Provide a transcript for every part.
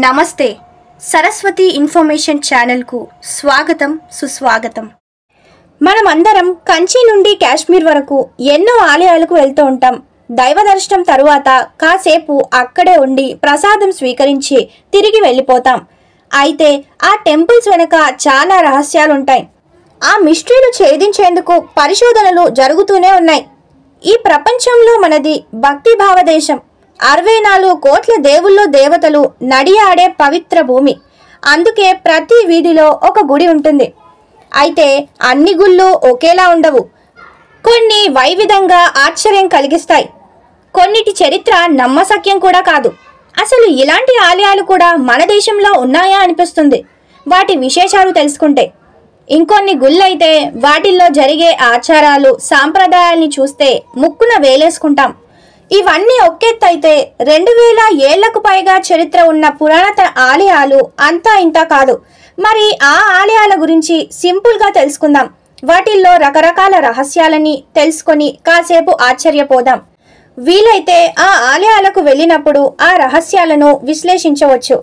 నమస్తే Saraswati information channel కు స్వాగతం సుస్వాగతం। మనమందరం కంచి నుండి కాశ్మీర్ వరకు ఎన్నో ఆలయాలకు వెళ్తూ ఉంటాం। దైవ దర్శనం తరువాత కాసేపు అక్కడే ఉండి ప్రసాదం స్వీకరించి తిరిగి వెళ్ళిపోతాం। అయితే ఆ టెంపుల్స్ వెనుక చాలా రహస్యాలు ఉంటాయి। ఆ మిస్టరీలు ఛేదించేందుకు పరిశోధనలు జరుగుతూనే ఉన్నాయి। ఈ ప్రపంచంలో మనది భక్తి భావ దేశం। 64 కోట్ల దేవుల్లో దేవతలు నడియాడే పవిత్ర భూమి। అందుకే ప్రతి వీధిలో ఒక గుడి ఉంటుంది। అయితే అన్ని గుళ్ళు ఒకేలా ఉండవు। కొన్ని వైవిధంగా ఆశ్చర్యం కలిగిస్తాయి। కొన్నిటి చరిత్ర నమ్మశక్యం కూడా కాదు। అసలు ఇలాంటి ఆలయాలు కూడా మన దేశంలో ఉన్నాయా అనిపిస్తుంది వాటి విశేషాలు తెలుసుకుంటే। ఇంకొన్ని గుళ్ళైతే వాటిల్లో జరిగే ఆచారాలు సాంప్రదాయాల్ని చూస్తే ముక్కున వేలేసుకుంటాం। ఇవన్నీ ఒక్కెత్తైతే 2000 ఏళ్లకు పైగా చరిత్ర ఉన్న పురాతన ఆలయాలు అంతా ఇంత కాదు। మరి ఆ ఆలయాల గురించి సింపుల్గా తెలుసుకుందాం। వాటిల్లో రకరకాల రహస్యాలని తెలుసుకొని కాసేపు ఆశ్చర్యపోదాం। వీలైతే ఆ ఆలయాలకు వెళ్ళినప్పుడు ఆ రహస్యాలను విశ్లేషించవచ్చు।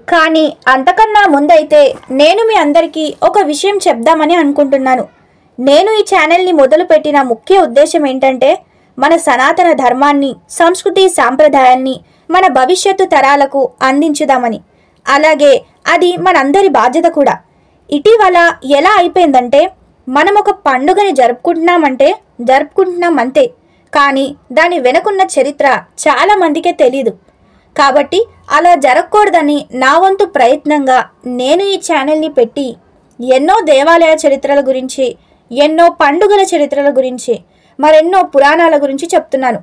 కానీ అంతకన్నా ముందైతే నేను మీ అందరికీ ఒక విషయం చెప్దామని అనుకుంటున్నాను। నేను ఈ ఛానల్ని మొదలుపెట్టిన ముఖ్య ఉద్దేశం ఏంటంటే మన సనాతన ధర్మాన్ని సంస్కృతి సాంప్రదాయాన్ని మన భవిష్యత్తు తరాలకు అందించుదామని। అలాగే అది మనందరి బాధ్యత కూడా। ఇటీవల ఎలా అయిపోయిందంటే మనం ఒక పండుగని జరుపుకుంటున్నాం అంతే, కానీ దాని వెనుకున్న చరిత్ర చాలా మందికే తెలియదు। కాబట్టి అలా జరగకూడదని నా వంతు ప్రయత్నంగా నేను ఈ ఛానల్ని పెట్టి ఎన్నో దేవాలయ చరిత్రల గురించి, ఎన్నో పండుగల చరిత్రల గురించి, మరెన్నో పురాణాల గురించి చెప్తున్నాను।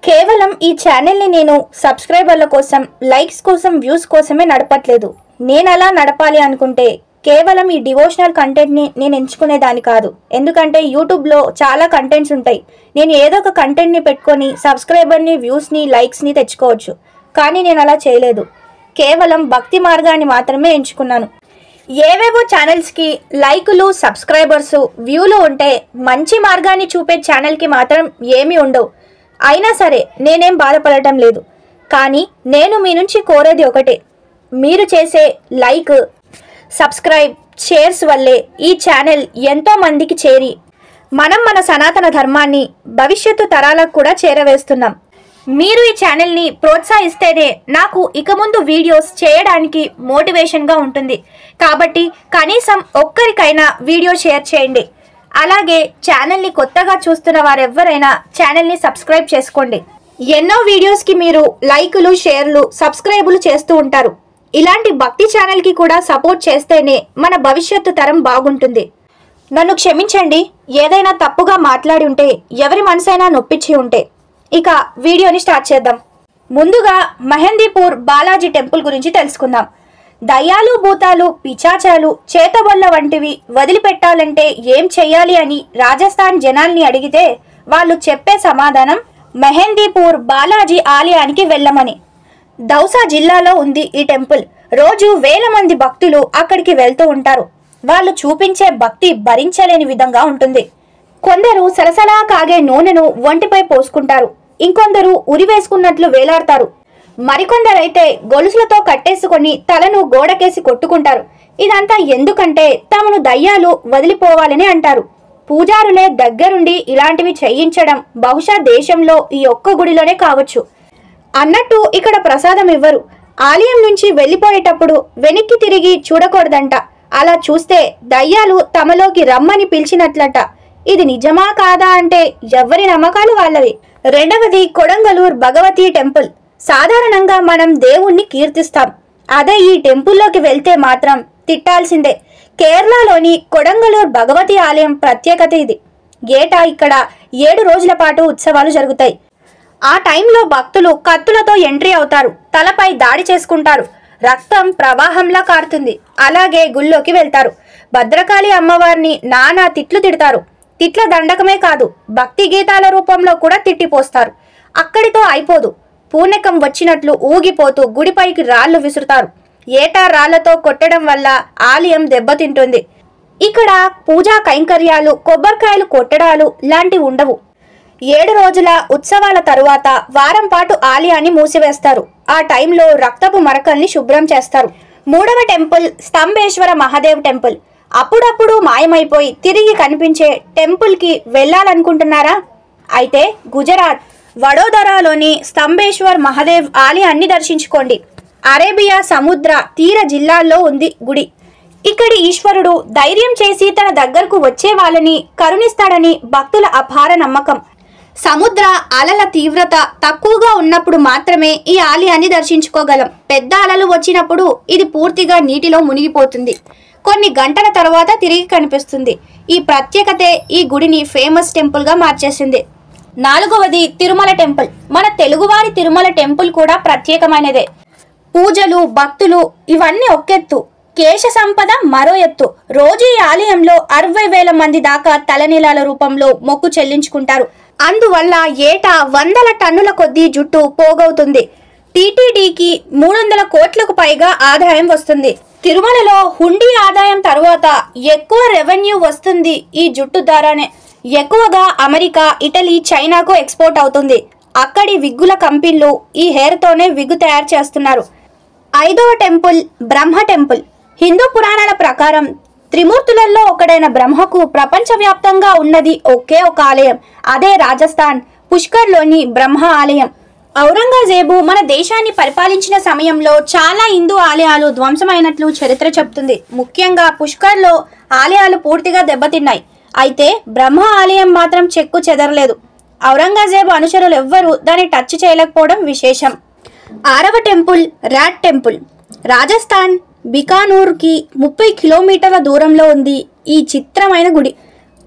కేవలం ఈ ఛానల్ని నేను సబ్స్క్రైబర్ల కోసం, లైక్స్ కోసం, వ్యూస్ కోసమే నడపట్లేదు। నేను అలా నడపాలి అనుకుంటే కేవలం ఈ డివోషనల్ కంటెంట్ని నేను ఎంచుకునేదాన్ని కాదు। ఎందుకంటే యూట్యూబ్లో చాలా కంటెంట్స్ ఉంటాయి। నేను ఏదో ఒక కంటెంట్ని పెట్టుకొని సబ్స్క్రైబర్ని, వ్యూస్ని, లైక్స్ని తెచ్చుకోవచ్చు। కానీ నేను అలా చేయలేదు। కేవలం భక్తి మార్గాన్ని మాత్రమే ఎంచుకున్నాను। ఏవేవో ఛానల్స్కి లైకులు, సబ్స్క్రైబర్సు, వ్యూలు ఉంటే మంచి మార్గాన్ని చూపే ఛానల్కి మాత్రం ఏమీ ఉండవు। అయినా సరే నేనేం బాధపడటం లేదు। కానీ నేను మీ నుంచి కోరేది ఒకటే, మీరు చేసే లైక్, సబ్స్క్రైబ్, షేర్స్ వల్లే ఈ ఛానల్ ఎంతో మందికి చేరి మనం మన సనాతన ధర్మాన్ని భవిష్యత్తు తరాలకు కూడా చేరవేస్తున్నాం। మీరు ఈ ఛానల్ని ప్రోత్సహిస్తేనే నాకు ఇక ముందు వీడియోస్ చేయడానికి మోటివేషన్గా ఉంటుంది। కాబట్టి కనీసం ఒక్కరికైనా వీడియో షేర్ చేయండి। అలాగే ఛానల్ని కొత్తగా చూస్తున్న వారెవ్వరైనా ఛానల్ని సబ్స్క్రైబ్ చేసుకోండి। ఎన్నో వీడియోస్కి మీరు లైకులు, షేర్లు, సబ్స్క్రైబులు చేస్తూ ఉంటారు। ఇలాంటి భక్తి ఛానల్కి కూడా సపోర్ట్ చేస్తేనే మన భవిష్యత్తు తరం బాగుంటుంది। నన్ను క్షమించండి, ఏదైనా తప్పుగా మాట్లాడి ఉంటే, ఎవరి మనసైనా నొప్పించి ఉంటే। ఇక వీడియోని స్టార్ట్ చేద్దాం। ముందుగా మహేందీపూర్ బాలాజీ టెంపుల్ గురించి తెలుసుకుందాం। దయ్యాలు, భూతాలు, పిచాచాలు, చేతబొల్ల వంటివి వదిలిపెట్టాలంటే ఏం చెయ్యాలి అని రాజస్థాన్ జనాల్ని అడిగితే వాళ్ళు చెప్పే సమాధానం మహేందీపూర్ బాలాజీ ఆలయానికి వెళ్ళమని। దౌసా జిల్లాలో ఉంది ఈ టెంపుల్। రోజు వేల మంది భక్తులు అక్కడికి వెళ్తూ ఉంటారు। వాళ్ళు చూపించే భక్తి భరించలేని విధంగా ఉంటుంది। కొందరు సలసలా కాగే నూనెను ఒంటిపై పోసుకుంటారు, ఇంకొందరు ఉరివేసుకున్నట్లు వేలాడతారు, మరికొందరైతే గొలుసులతో కట్టేసుకొని తలను గోడకేసి కొట్టుకుంటారు। ఇదంతా ఎందుకంటే తమను దయ్యాలు వదిలిపోవాలని అంటారు। పూజారులే దగ్గరుండి ఇలాంటివి చేయించడం బహుశా దేశంలో ఈ ఒక్క గుడిలోనే కావచ్చు। అన్నట్టు ఇక్కడ ప్రసాదం ఇవ్వరు। ఆలయం నుంచి వెళ్ళిపోయేటప్పుడు వెనక్కి తిరిగి చూడకూడదంట। అలా చూస్తే దయ్యాలు తమలోకి రమ్మని పిలిచినట్లట। ఇది నిజమా కాదా అంటే ఎవరి నమ్మకాలు వాళ్ళవి। రెండవది కొడంగలూర్ భగవతి టెంపుల్। సాధారణంగా మనం దేవుణ్ణి కీర్తిస్తాం, అదే ఈ టెంపుల్లోకి వెళ్తే మాత్రం తిట్టాల్సిందే। కేరళలోని కొడంగలూర్ భగవతి ఆలయం ప్రత్యేకత ఇది। ఏటా ఇక్కడ 7 రోజుల పాటు ఉత్సవాలు జరుగుతాయి। ఆ టైంలో భక్తులు కత్తులతో ఎంట్రీ అవుతారు, తలపై దాడి చేసుకుంటారు, రక్తం ప్రవాహంలా కారుతుంది। అలాగే గుళ్ళోకి వెళ్తారు, భద్రకాళి అమ్మవారిని నానా తిట్లు తిడతారు। తిట్ల దండకమే కాదు, భక్తి గీతాల రూపంలో కూడా తిట్టిపోస్తారు। అక్కడితో అయిపోదు, పూనకం వచ్చినట్లు ఊగిపోతూ గుడిపైకి రాళ్లు విసురుతారు। ఏటా రాళ్లతో కొట్టడం వల్ల ఆలయం దెబ్బతింటుంది। ఇక్కడ పూజా కైంకర్యాలు, కొబ్బరికాయలు కొట్టడాలు లాంటివి ఉండవు। 7 రోజుల ఉత్సవాల తరువాత వారం పాటు ఆలయాన్ని మూసివేస్తారు। ఆ టైంలో రక్తపు మరకల్ని శుభ్రం చేస్తారు. మూడవ టెంపుల్ స్తంభేశ్వర మహాదేవ్ టెంపుల్. అప్పుడప్పుడు మాయమైపోయి తిరిగి కనిపించే టెంపుల్కి వెళ్ళాలనుకుంటున్నారా? అయితే గుజరాత్ వడోదరాలోని స్తంభేశ్వర్ మహాదేవ్ ఆలయాన్ని దర్శించుకోండి. అరేబియా సముద్ర తీర జిల్లాల్లో ఉంది గుడి. ఇక్కడి ఈశ్వరుడు ధైర్యం చేసి తన దగ్గరకు వచ్చే వాళ్ళని కరుణిస్తాడని భక్తుల అపార నమ్మకం. సముద్ర అలల తీవ్రత తక్కువగా ఉన్నప్పుడు మాత్రమే ఈ ఆలయాన్ని దర్శించుకోగలం. పెద్ద అలలు వచ్చినప్పుడు ఇది పూర్తిగా నీటిలో మునిగిపోతుంది. కొన్ని గంటల తర్వాత తిరిగి కనిపిస్తుంది. ఈ ప్రత్యేకతే ఈ గుడిని ఫేమస్ టెంపుల్గా మార్చేసింది. నాలుగవది తిరుమల టెంపుల్. మన తెలుగువారి తిరుమల టెంపుల్ కూడా ప్రత్యేకమైనదే. పూజలు, భక్తులు ఇవన్నీ ఒకెత్తు, కేశ సంపద మరో ఎత్తు. రోజు ఈ ఆలయంలో 60,000 మంది దాకా తలనీలాల రూపంలో మొక్కు చెల్లించుకుంటారు. అందువల్ల ఏటా 100 టన్నుల కొద్దీ జుట్టు పోగవుతుంది. టీటీడీకి 300 కోట్లకు పైగా ఆదాయం వస్తుంది. తిరుమలలో హుండీ ఆదాయం తర్వాత ఎక్కువ రెవెన్యూ వస్తుంది ఈ జుట్టు ద్వారానే. ఎక్కువగా అమెరికా, ఇటలీ, చైనాకు ఎక్స్పోర్ట్ అవుతుంది. అక్కడి విగ్గుల కంపెనీలు ఈ హెయిర్తోనే విగ్గు తయారు చేస్తున్నారు. ఐదవ టెంపుల్ బ్రహ్మ టెంపుల్. హిందూ పురాణాల ప్రకారం త్రిమూర్తులలో ఒకడైన బ్రహ్మకు ప్రపంచవ్యాప్తంగా ఉన్నది ఒకే ఒక ఆలయం. అదే రాజస్థాన్ పుష్కర్లోని బ్రహ్మ ఆలయం. ఔరంగజేబు మన దేశాన్ని పరిపాలించిన సమయంలో చాలా హిందూ ఆలయాలు ధ్వంసమైనట్లు చరిత్ర చెప్తుంది. ముఖ్యంగా పుష్కర్లో ఆలయాలు పూర్తిగా దెబ్బతిన్నాయి. అయితే బ్రహ్మ ఆలయం మాత్రం చెక్కు చెదరలేదు. ఔరంగజేబు అనుచరులు ఎవ్వరూ దాన్ని టచ్ చేయలేకపోవడం విశేషం. ఆరవ టెంపుల్ రాట్ టెంపుల్. రాజస్థాన్ బికానూర్కి 30 కిలోమీటర్ల దూరంలో ఉంది ఈ చిత్రమైన గుడి.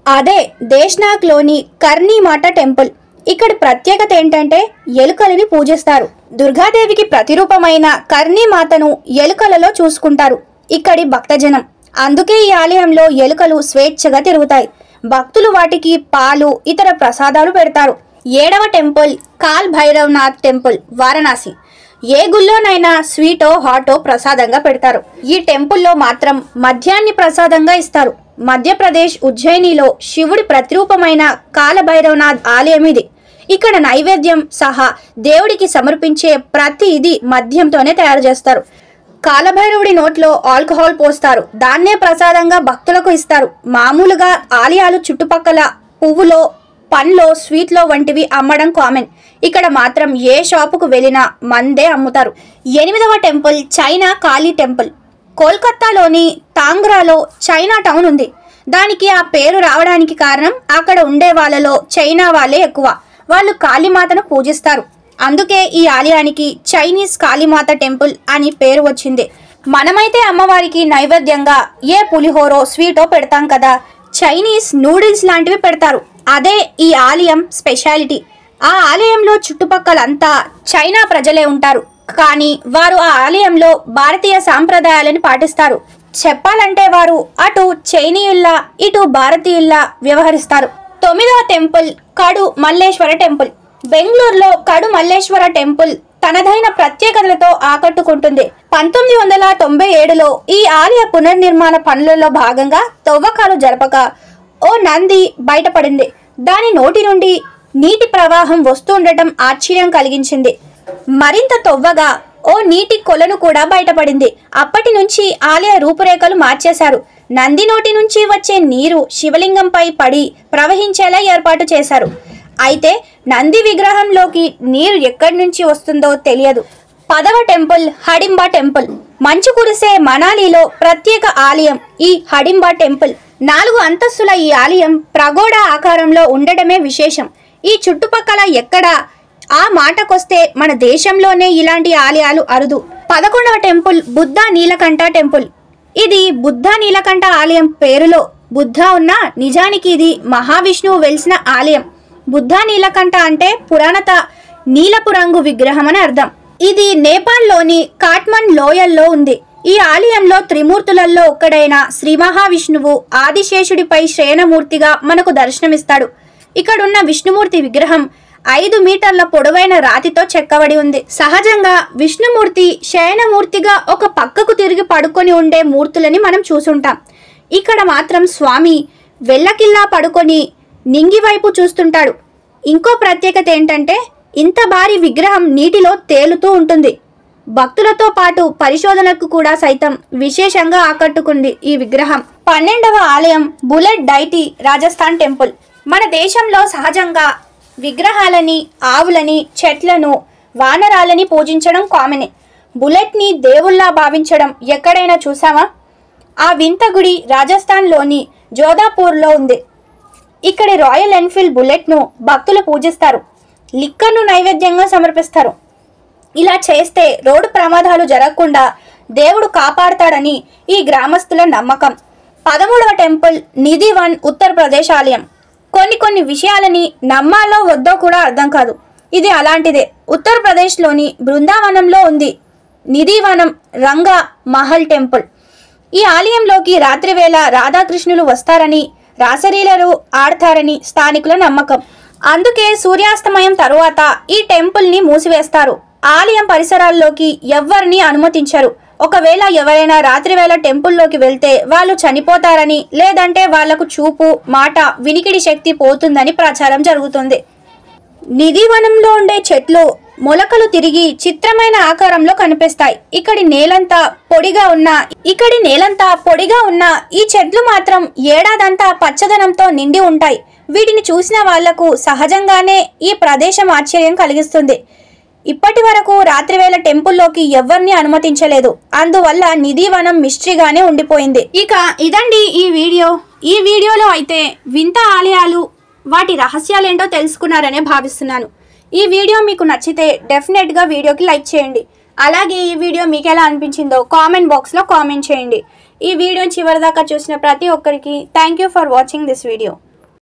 అదే దేశ్నాక్లోని కర్ణీమాత టెంపుల్. ఇక్కడి ప్రత్యేకత ఏంటంటే ఎలుకలని పూజిస్తారు. దుర్గాదేవికి ప్రతిరూపమైన కర్ణీమాతను ఎలుకలలో చూసుకుంటారు ఇక్కడి భక్తజనం. అందుకే ఈ ఆలయంలో ఎలుకలు స్వేచ్ఛగా తిరుగుతాయి. భక్తులు వాటికి పాలు, ఇతర ప్రసాదాలు పెడతారు. ఏడవ టెంపుల్ కాల్ భైరవ్నాథ్ టెంపుల్, వారణాసి. ఏ గుళ్ళోనైనా స్వీటో హాటో ప్రసాదంగా పెడతారు. ఈ టెంపుల్లో మాత్రం మద్యాన్ని ప్రసాదంగా ఇస్తారు. మధ్యప్రదేశ్ ఉజ్జయినిలో శివుడి ప్రతిరూపమైన కాలభైరవనాథ్ ఆలయం ఇది. ఇక్కడ నైవేద్యం సహా దేవుడికి సమర్పించే ప్రతి ఇది మద్యంతోనే తయారు చేస్తారు. కాలభైరవుడి నోట్లో ఆల్కహాల్ పోస్తారు. దాన్నే ప్రసాదంగా భక్తులకు ఇస్తారు. మామూలుగా ఆలయాలు చుట్టుపక్కల పువ్వులో, పండ్లో, స్వీట్లో వంటివి అమ్మడం కామన్. ఇక్కడ మాత్రం ఏ షాపుకు వెళ్ళినా మందే అమ్ముతారు. ఎనిమిదవ టెంపుల్ చైనా కాళీ టెంపుల్. కోల్కతాలోని తాంగ్రాలో చైనా టౌన్ ఉంది. దానికి ఆ పేరు రావడానికి కారణం అక్కడ ఉండే వాళ్ళలో చైనా వాళ్ళే ఎక్కువ. వాళ్ళు కాళీమాతను పూజిస్తారు. అందుకే ఈ ఆలయానికి చైనీస్ కాళీమాత టెంపుల్ అని పేరు వచ్చింది. మనమైతే అమ్మవారికి నైవేద్యంగా ఏ పులిహోరో స్వీటో పెడతాం కదా, చైనీస్ నూడిల్స్ లాంటివి పెడతారు. అదే ఈ ఆలయం స్పెషాలిటీ. ఆ ఆలయంలో చుట్టుపక్కలంతా చైనా ప్రజలే ఉంటారు. కానీ వారు ఆ ఆలయంలో భారతీయ సాంప్రదాయాలను పాటిస్తారు. చెప్పాలంటే వారు అటు చైనీయుల్లా ఇటు భారతీయుల్లా వ్యవహరిస్తారు. తొమ్మిదవ టెంపుల్ కడు మల్లేశ్వర టెంపుల్. బెంగళూరులో కడు మల్లేశ్వర టెంపుల్ తనదైన ప్రత్యేకతలతో ఆకట్టుకుంటుంది. 1997లో ఈ ఆలయ పునర్నిర్మాణ పనులలో భాగంగా తవ్వకాలు జరపక ఓ నంది బయటపడింది. దాని నోటి నుండి నీటి ప్రవాహం వస్తుండటం ఆశ్చర్యం కలిగించింది. మరింత తవ్వగా ఓ నీటి కొలను కూడా బయటపడింది. అప్పటి నుంచి ఆలయ రూపురేఖలు మార్చేశారు. నంది నోటి నుంచి వచ్చే నీరు శివలింగంపై పడి ప్రవహించేలా ఏర్పాటు చేశారు. అయితే నంది విగ్రహంలోకి నీరు ఎక్కడి నుంచి వస్తుందో తెలియదు. 10వ టెంపుల్ హడింబా టెంపుల్. మంచు కురిసే మనాలిలో ప్రత్యేక ఆలయం ఈ హడింబా టెంపుల్. 4 అంతస్తుల ఈ ఆలయం ప్రగోడా ఆకారంలో ఉండడమే విశేషం. ఈ చుట్టుపక్కల ఎక్కడ ఆ మాటకొస్తే మన దేశంలోనే ఇలాంటి ఆలయాలు అరుదు. 11వ టెంపుల్ బుద్ధ నీలకంఠ టెంపుల్. ఇది బుద్ధ నీలకంఠ ఆలయం పేరులో బుద్ధ ఉన్నా నిజానికి ఇది మహావిష్ణువు వెలిసిన ఆలయం. బుద్ధ నీలకంఠ అంటే పురాణత నీలపు రంగు విగ్రహం అని అర్థం. ఇది నేపాల్లోని కాట్మండ్ లోయల్లో ఉంది. ఈ ఆలయంలో త్రిమూర్తులలో ఒక్కడైన శ్రీ మహావిష్ణువు ఆదిశేషుడిపై శయనమూర్తిగా మనకు దర్శనమిస్తాడు. ఇక్కడున్న విష్ణుమూర్తి విగ్రహం 5 మీటర్ల పొడవైన రాతితో చెక్కబడి ఉంది. సహజంగా విష్ణుమూర్తి శయనమూర్తిగా ఒక పక్కకు తిరిగి పడుకొని ఉండే మూర్తులని మనం చూసుంటాం. ఇక్కడ మాత్రం స్వామి వెల్లకిల్లా పడుకొని నింగి వైపు చూస్తుంటాడు. ఇంకో ప్రత్యేకత ఏంటంటే ఇంత భారీ విగ్రహం నీటిలో తేలుతూ ఉంటుంది. భక్తులతో పాటు పరిశోధనకు కూడా సైతం విశేషంగా ఆకట్టుకుంది ఈ విగ్రహం. 12వ ఆలయం బుల్లెట్ డైటీ రాజస్థాన్ టెంపుల్. మన దేశంలో సహజంగా విగ్రహాలని, ఆవులని, చెట్లను, వానరాలని పూజించడం కామనే. బుల్లెట్ని దేవుళ్లా భావించడం ఎక్కడైనా చూసామా? ఆ వింత గుడి రాజస్థాన్లోని జోధాపూర్లో ఉంది. ఇక్కడి రాయల్ ఎన్ఫీల్డ్ బుల్లెట్ను భక్తులు పూజిస్తారు. లిక్కర్ను నైవేద్యంగా సమర్పిస్తారు. ఇలా చేస్తే రోడ్డు ప్రమాదాలు జరగకుండా దేవుడు కాపాడతాడని ఈ గ్రామస్తుల నమ్మకం. 13వ టెంపుల్ నిధివన్ ఉత్తరప్రదేశ్ ఆలయం. కొన్ని విషయాలని నమ్మాలో వద్దో కూడా అర్థం కాదు. ఇది అలాంటిదే. ఉత్తరప్రదేశ్లోని బృందావనంలో ఉంది నిధివనం రంగా మహల్ టెంపుల్. ఈ ఆలయంలోకి రాత్రివేళ రాధాకృష్ణులు వస్తారని, రాసలీలలు ఆడతారని స్థానికుల నమ్మకం. అందుకే సూర్యాస్తమయం తరువాత ఈ టెంపుల్ని మూసివేస్తారు. ఆలయం పరిసరాల్లోకి ఎవ్వరిని అనుమతించరు. ఒకవేళ ఎవరైనా రాత్రివేళ టెంపుల్లోకి వెళ్తే వాళ్ళు చనిపోతారని, లేదంటే వాళ్లకు చూపు, మాట, వినికిడి శక్తి పోతుందని ప్రచారం జరుగుతుంది. నిధివనంలో ఉండే చెట్లు మొలకలు తిరిగి చిత్రమైన ఆకారంలో కనిపిస్తాయి. ఇక్కడి నేలంతా పొడిగా ఉన్న ఈ చెట్లు మాత్రం ఏడాదంతా పచ్చదనంతో నిండి ఉంటాయి. వీటిని చూసిన వాళ్లకు సహజంగానే ఈ ప్రదేశం ఆశ్చర్యం కలిగిస్తుంది. ఇప్పటి వరకు రాత్రివేళ టెంపుల్లోకి ఎవరిని అనుమతించలేదు. అందువల్ల నిధివనం మిస్టరీగానే ఉండిపోయింది. ఇక ఇదండి ఈ వీడియోలో అయితే వింత ఆలయాలు, వాటి రహస్యాలేంటో తెలుసుకున్నారనే భావిస్తున్నాను. ఈ వీడియో మీకు నచ్చితే డెఫినెట్గా వీడియోకి లైక్ చేయండి. అలాగే ఈ వీడియో మీకు ఎలా అనిపించిందో కామెంట్ బాక్స్లో కామెంట్ చేయండి. ఈ వీడియోని చివరిదాకా చూసిన ప్రతి ఒక్కరికి thank you for watching this video.